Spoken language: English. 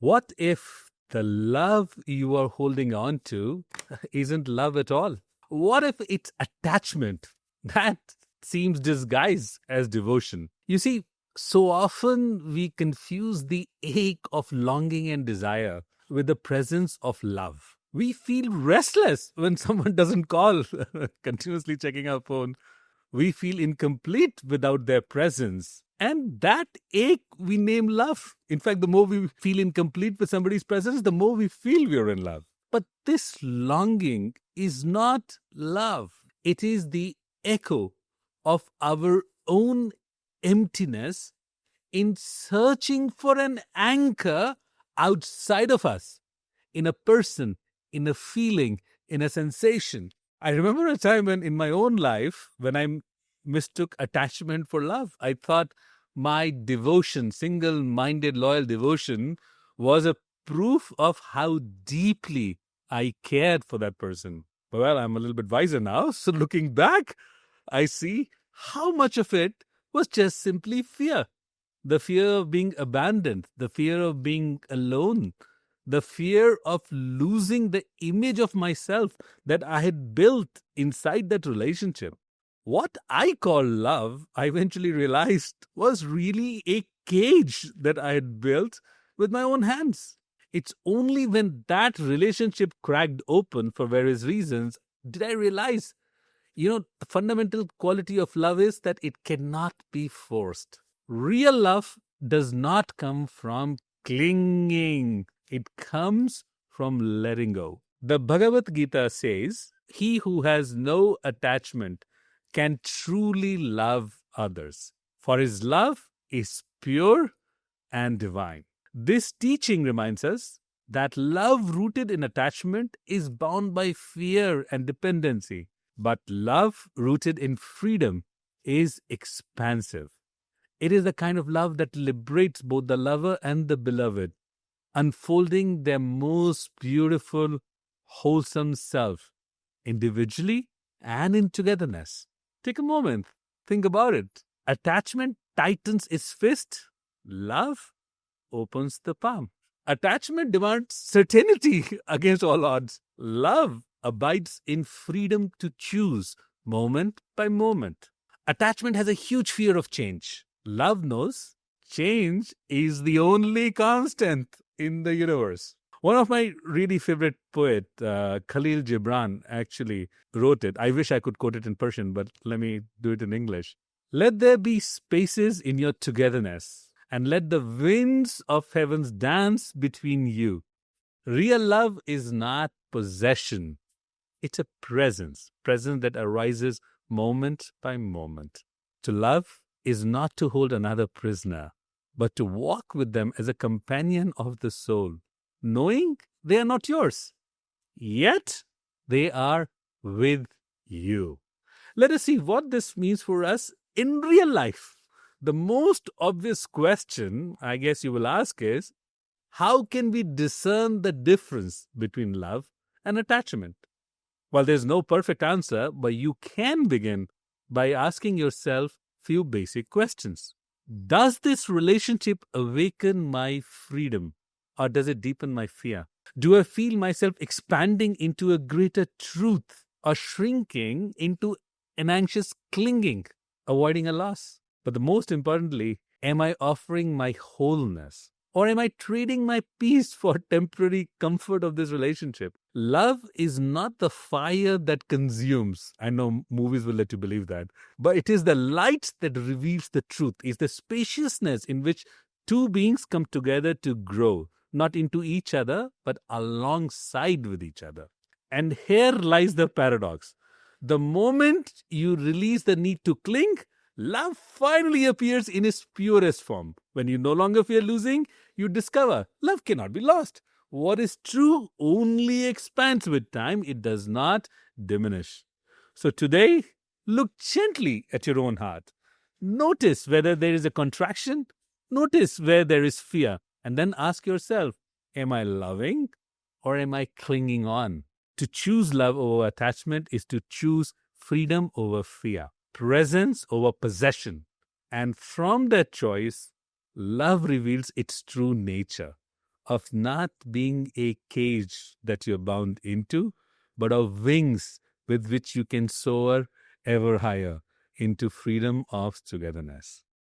What if the love you are holding on to isn't love at all? What if it's attachment that seems disguised as devotion? You see, so often we confuse the ache of longing and desire with the presence of love. We feel restless when someone doesn't call, continuously checking our phone. We feel incomplete without their presence. And that ache we name love. In fact, the more we feel incomplete with somebody's presence, the more we feel we're in love. But this longing is not love. It is the echo of our own emptiness in searching for an anchor outside of us, in a person, in a feeling, in a sensation. I remember a time when in my own life, when I mistook attachment for love. I thought my devotion, single-minded, loyal devotion, was a proof of how deeply I cared for that person. Well, I'm a little bit wiser now. So looking back, I see how much of it was just simply fear. The fear of being abandoned, the fear of being alone, the fear of losing the image of myself that I had built inside that relationship. What I call love, I eventually realized was really a cage that I had built with my own hands. It's only when that relationship cracked open for various reasons did I realize, the fundamental quality of love is that it cannot be forced. Real love does not come from clinging. It comes from letting go. The Bhagavad Gita says, he who has no attachment can truly love others, for his love is pure and divine. This teaching reminds us that love rooted in attachment is bound by fear and dependency, but love rooted in freedom is expansive. It is the kind of love that liberates both the lover and the beloved, unfolding their most beautiful, wholesome self, individually and in togetherness. Take a moment, think about it. Attachment tightens its fist, love opens the palm. Attachment demands certainty against all odds. Love abides in freedom to choose moment by moment. Attachment has a huge fear of change. Love knows change is the only constant in the universe. One of my really favorite poet, Khalil Gibran, actually wrote it. I wish I could quote it in Persian, but let me do it in English. Let there be spaces in your togetherness, and let the winds of heavens dance between you. Real love is not possession. It's a presence that arises moment by moment. To love is not to hold another prisoner, but to walk with them as a companion of the soul, knowing they are not yours, yet they are with you. Let us see what this means for us in real life. The most obvious question, I guess you will ask, is how can we discern the difference between love and attachment? Well, there's no perfect answer, but you can begin by asking yourself few basic questions. Does this relationship awaken my freedom, or does it deepen my fear? Do I feel myself expanding into a greater truth, or shrinking into an anxious clinging, avoiding a loss? But the most importantly, am I offering my wholeness, or am I trading my peace for temporary comfort of this relationship? Love is not the fire that consumes. I know movies will let you believe that. But it is the light that reveals the truth. It's the spaciousness in which two beings come together to grow, not into each other, but alongside with each other. And here lies the paradox. The moment you release the need to cling, love finally appears in its purest form. When you no longer fear losing, you discover love cannot be lost. What is true only expands with time. It does not diminish. So today, look gently at your own heart. Notice whether there is a contraction. Notice where there is fear. And then ask yourself, am I loving or am I clinging on? To choose love over attachment is to choose freedom over fear, presence over possession. And from that choice, love reveals its true nature. of not being a cage that you're bound into, but of wings with which you can soar ever higher into freedom of togetherness.